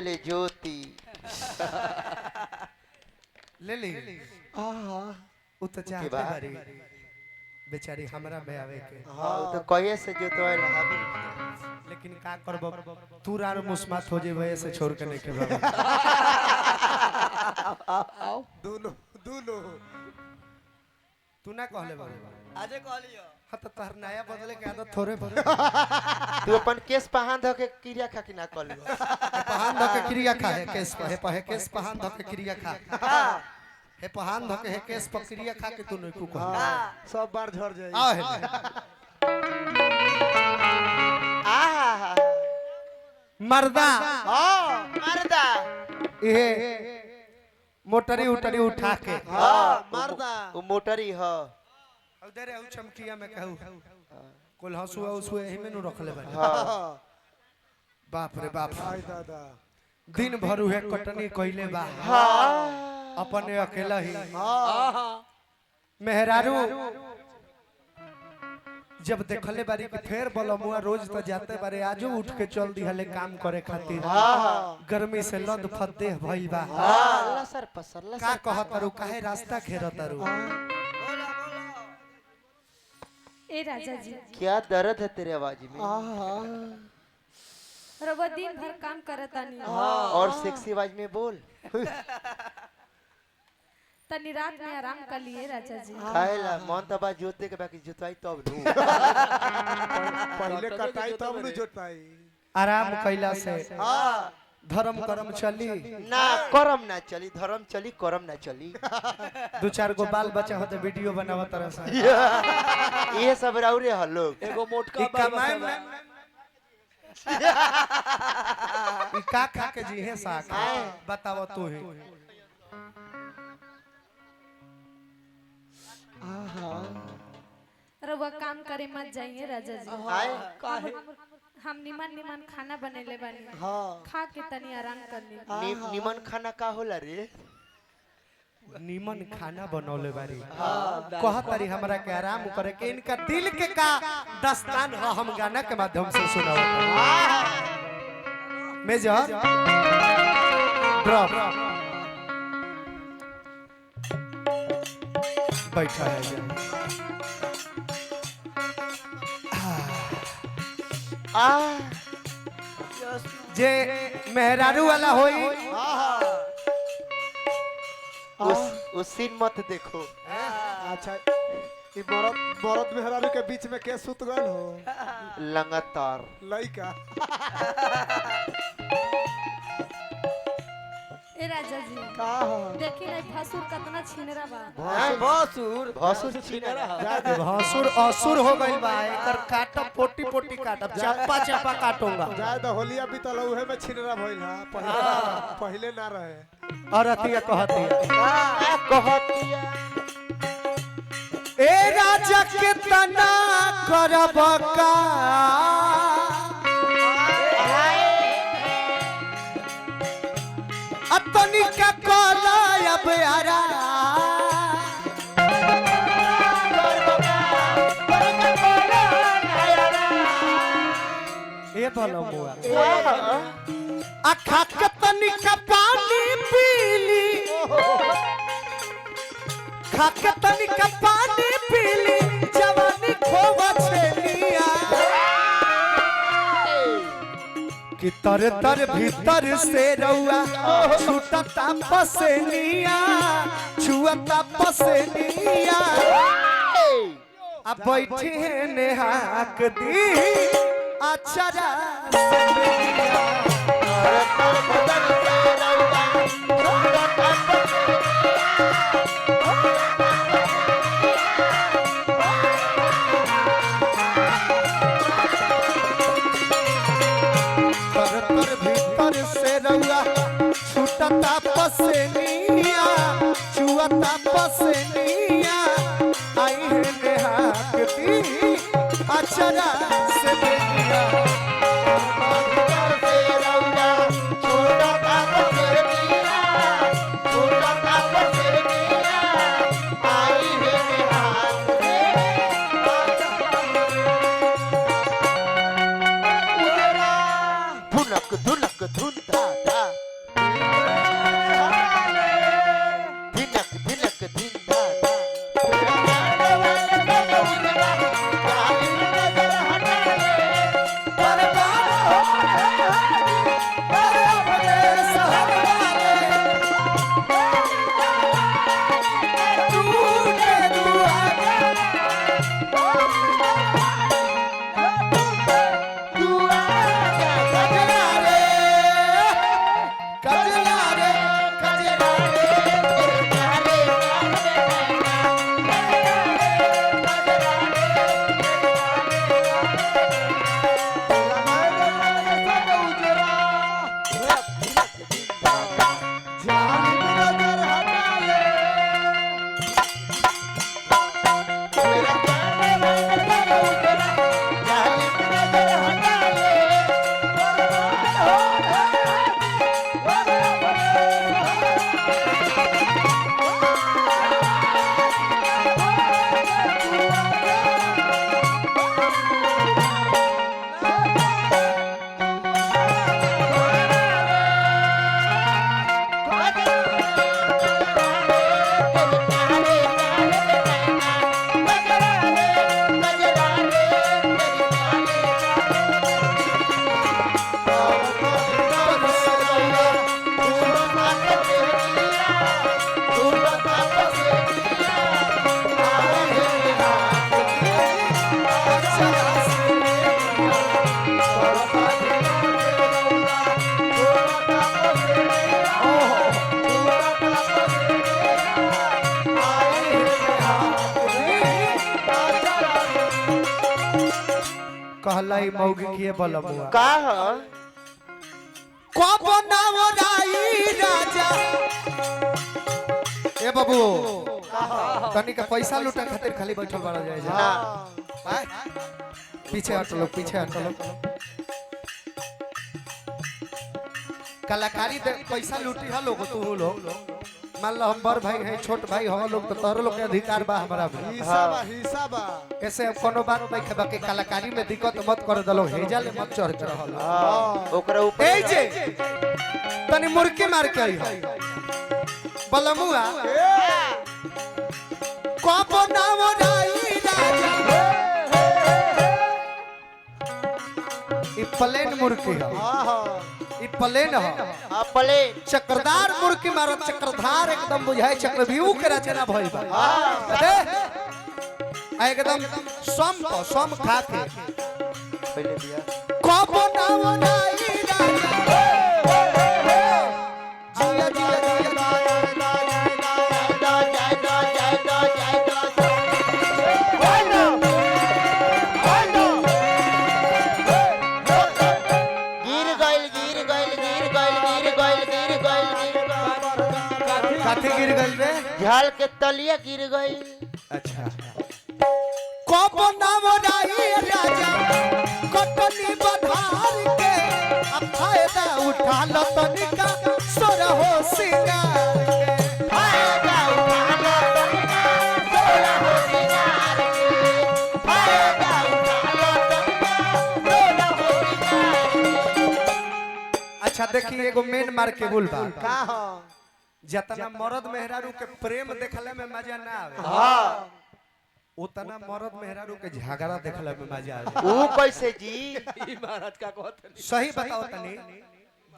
ले ज्योति ले ली उ तो चाहते बारी बेचारी हमरा में आवे के हां तो कहिए से जोतवाइल हाबिल लेकिन का करब तू रार मुस्मात हो जेबे से छोड़ के नहीं के बाबा दोनों दोनों तू ना कहले बाबा आजे कहलियो हां तो तहर नया बदले के आदत थोड़े तू अपन केस पहान ध के क्रिया खा कि ना कलियो पहान ध के क्रिया खा है केस पे केस पहान ध के क्रिया खा हे पहान ध के हे केस पर क्रिया खा के तू नहीं को कह सब बार झड़ जाए आ है आहा मर्दा हां मर्दा ये मोटरी उटरी उठा के हां मर्दा वो मोटरी ह उधर है चमकिया में कहू कुल हंसुआ उसुआ एही में नु रखले बा हां बाप रे बाप आई दादा दिन भर उहे कटनी कइले बा हां अपने अकेला ही हां मेहरारू जब देखले बारी कि फेर बलमुआ रोज तो जाते बारे आजो उठ के चल दिहले काम करे खातिर गर्मी से लद फद्दे भइल बा अल्लाह सर पसरला का कहतरू काहे रास्ता घेरतरू ए राजा जी क्या दर्द है तेरे आवाज में रवा दिन भर काम करतानी और सेक्सी आवाज में बोल तनी रात में आराम कर लिए राजा जी खाएला मन तबा जोते के बाकी जुतवाई तब नु पहले कटाई तब न जोताई आराम कैला से हां धर्म कर्म चली ना करम ना चली धर्म चली करम ना चली दो चार गो बाल बच्चा होते वीडियो बनावत तरह से ये सब राउरे ह लोग एगो मोटका ई कमाई में ई का खा के जी है साख बताओ तू ही रवा काम करे मत जाइए राजा जी आए काहे हम निमन निमन खाना बनेले बानी हां खा के तनी आराम करनी निमन खाना का होला रे निमन खाना बनौले बारी कहतरी हमरा के आराम करे के इनका दिल के का दस्तान है हम गाना के माध्यम से सुनावत मेजर ड्रॉप बैठा है आ जे मेहरारू वाला होई उस सीन मत देखो अच्छा ई मरद मेहरारू के बीच में के सुत गल हो लगातार लइका ए राजा जी का हो देखी ना भसुर कितना छिनरा बा भसुर भसुर छीना भसुर असुर हो गइल बा एकर काट पोटी पोटी काटब चप्पा चप्पा काटूंगा जाय द होलिया बीतल उहे में छिनरा भइल हा पहले ना रहे और अतिया कहतिया कहतिया ए राजा के तना करब का अपनी का कोला अब यारा ये बोलो बुआ अखा के तनी का पानी पीली खा के तनी का पानी पीली जवानी खोवा छेलिया कि तर तर भीतर से रउआ छूटता पसनिया छुअता पसनिया अब बैठी है नेहाक दी अचरा भीतर से रउआ छूटता पसनिया छुअता पसनिया आई है नेहाक दी अचरा से बेनिया धुनक धुनक धुन धा धा कहला ई मौगी किए बलमुआ का ह कब ना ओराई राजा ए बाबू तनी का पैसा लूटे खातिर खाली बैठल बड़ा जाए जा ना पीछे हट लो पीछे हट लो कलाकारी दे पैसा लूटी है लोग तू लोग मान लो हम बड़ भाई हैं छोट भाई हम लोग तो तोहर लोग के अधिकार बा हमरा में हिस्सा बा ऐसे अब कोनो बात नहीं खेबा के कलाकारी में दिक्कत मत कर दलो हेजा ले मत चढ़ के रहल ओकरा ऊपर ए जे तनी मुर्की मार के आई बलमुआ कब ना ओराई राजा ई प्लेन मुर्की है ई प्लेन है प्ले चक्रदार मुर्की मारत चक्रधार एकदम बुझाए चक्रव्यूह के रचना भइल बा आ एकदम सम खा के पहले दिया कब ना ओराई राजा जिया जिया काठी गिर गइल रे झाल के तलिया गिर गई अच्छा कब ना ओराई राजा कटनी बधार के अब फायदा उठा लो तनिका सोर हो सिंगार के फायदा उठा लो तनिका सोर हो सिंगार के फायदा उठा लो तनिका सोर हो सिंगार के अच्छा देखिए एगो मेन मार के बोल बा का हो जतना मर्द मेहरारू के प्रेम देखले में मजा ना आवे हां उतना मर्द मेहरारू के झगड़ा देखले में मजा आवे ऊ कैसे जी महाराज का कहत सही बताओ तनी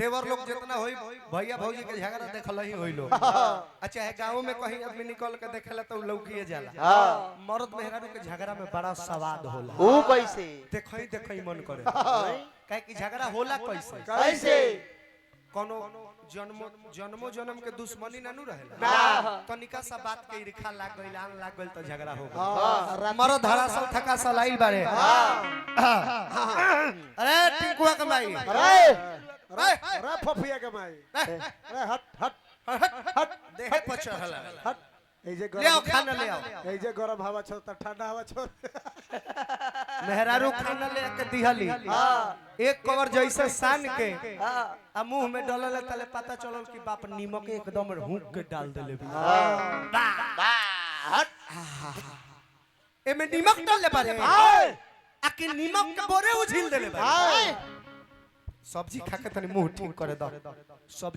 देवर लोग जितना होई भैया भौजी के झगड़ा देखल ही होई लोग अच्छा है गांव में कहीं आदमी निकल के देखेला तो लौकिए जाला हां मर्द मेहरारू के झगड़ा में बड़ा स्वाद होला ऊ कैसे देखई मन करे काहे कि झगड़ा होला कैसे कैसे कोनो जन्मो जन्म के दुश्मनी ना नु रहेला ना तनिका सा बात के ईर्खा लाग गइल आन लाग गइल तो झगड़ा हो गइल मरो धरासल थका सलाइल बारे अरे टिंकुआ कमाई अरे अरे फफिया के माई अरे हट देह पर चढ़ला हट ए जे ले आओ खाना ले आओ ए जे गरम हवा छोड़ त ठंडा हवा छोड़ मेहरारू खाना ले के दिहली एक कवर जैसे सान के आ मुंह में डलले तले पता चलल कि बाप नीमक एकदम हुक के डाल देले एमे नीमक डाल ले बारे आ कि नीमक के बोरे उझिल देले बारे सब्जी खा के तनी मुंह ठीक करे द सब्जी